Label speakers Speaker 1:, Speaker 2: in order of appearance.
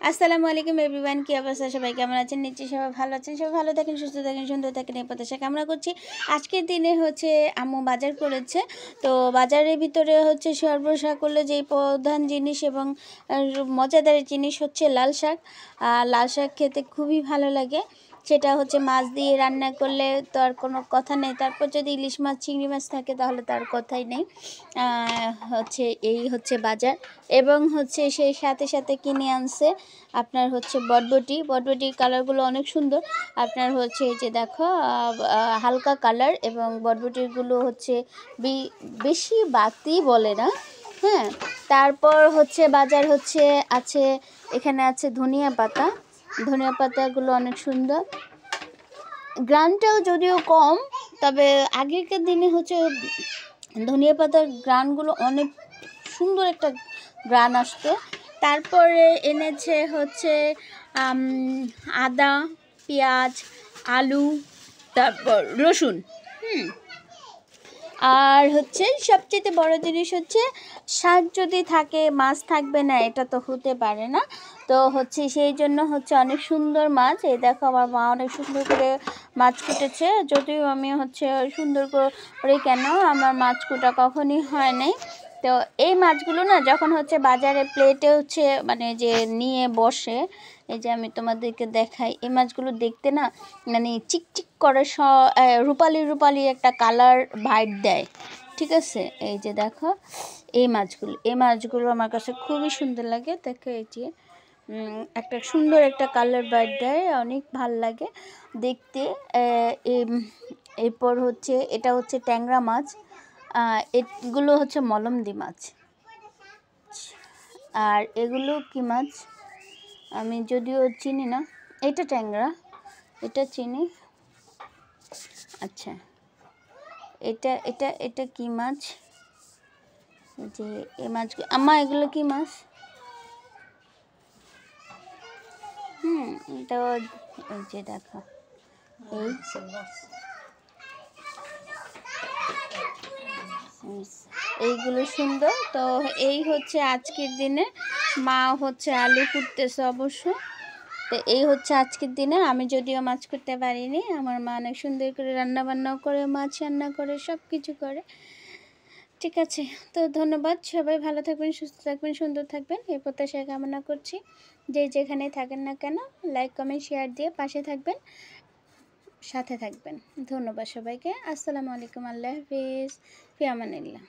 Speaker 1: আসসালামু আলাইকুম এভরিওয়ান, কি অবস্থা? সবাই কেমন আছেন? নিশ্চয়ই সবাই ভালো আছেন। সবাই ভালো থাকেন, সুস্থ থাকেন, সুন্দর থাকেন, এই প্রত্যাশা কামনা করছি। আজকের দিনে হচ্ছে আম্মু বাজার করেছে। তো বাজারের ভিতরে হচ্ছে সর্বসাকুল্য যেই প্রধান জিনিস এবং মজাদার জিনিস হচ্ছে লাল শাক। লাল শাক খেতে খুবই ভালো লাগে। সেটা হচ্ছে মাছ দিয়ে রান্না করলে তো আর কোনো কথা নেই। তারপর যদি ইলিশ মাছ, চিংড়ি মাছ থাকে তাহলে তার কথাই নেই। হচ্ছে এই হচ্ছে বাজার, এবং হচ্ছে সেই সাথে সাথে কিনে আনছে আপনার হচ্ছে বটবটির কালারগুলো অনেক সুন্দর। আপনার হচ্ছে এই যে দেখো হালকা কালার, এবং বটবটিগুলো হচ্ছে বেশি বাতি বলে না। হ্যাঁ, তারপর হচ্ছে বাজার হচ্ছে আছে, এখানে আছে ধনিয়া পাতাগুলো অনেক সুন্দর। গ্রানটাও যদিও কম, তবে আগেকার দিনে হচ্ছে ধনিয়া পাতার গ্রানগুলো অনেক সুন্দর একটা গ্রান আসতো। তারপরে এনেছে হচ্ছে আদা, পেঁয়াজ, আলু, তারপর রসুন। আর হচ্ছে সবচেয়ে বড় জিনিস হচ্ছে শাক যদি থাকে মাছ থাকবে না, এটা তো হতে পারে না। তো হচ্ছে সেই জন্য হচ্ছে অনেক সুন্দর মাছ। এই দেখো আমার মা অনেক সুন্দর করে মাছ কুটেছে, যদিও আমি হচ্ছে সুন্দর করে কেন আমার মাছ কুটা কখনই হয় নাই। তো এই মাছগুলো না যখন হচ্ছে বাজারে প্লেটে হচ্ছে মানে যে নিয়ে বসে, এই যে আমি তোমাদেরকে দেখাই, এই মাছগুলো দেখতে না মানে চিকচিক করে রূপালি একটা কালার ভাইট দেয়। ঠিক আছে, এই যে দেখো এই মাছগুলো আমার কাছে খুবই সুন্দর লাগে। দেখো এই যে একটা সুন্দর একটা কালার ভাইট দেয়, অনেক ভাল লাগে দেখতে। এরপর হচ্ছে এটা হচ্ছে ট্যাংরা মাছ। এগুলো হচ্ছে মলমদি মাছ। আর এগুলো কি মাছ আমি যদিও চিনি না। এটা ট্যাংরা, এটা চিনি। আচ্ছা, এটা এটা এটা কি মাছ? যে এই মাছগুলো আম্মা, এগুলো কি মাছ? এটা এই যে দেখো এইগুলো সুন্দর। তো এই হচ্ছে আজকের দিনে মা হচ্ছে আলু কুটতেছে অবশ্য। তো এই হচ্ছে আজকের দিনে, আমি যদিও মাছ করতে পারিনি, আমার মা অনেক সুন্দর করে রান্নাবান্নাও করে, মাছ রান্না করে, সব কিছু করে। ঠিক আছে, তো ধন্যবাদ। সবাই ভালো থাকবেন, সুস্থ থাকবেন, সুন্দর থাকবেন, এই প্রত্যাশা কামনা করছি। যে যেখানে থাকেন না কেন, লাইক কমেন্ট শেয়ার দিয়ে পাশে থাকবেন, সাথে থাকবেন। ধন্যবাদ সবাইকে। আসসালামু আলাইকুম, আল্লাহ হাফিজ, ফি আমানিল্লাহ।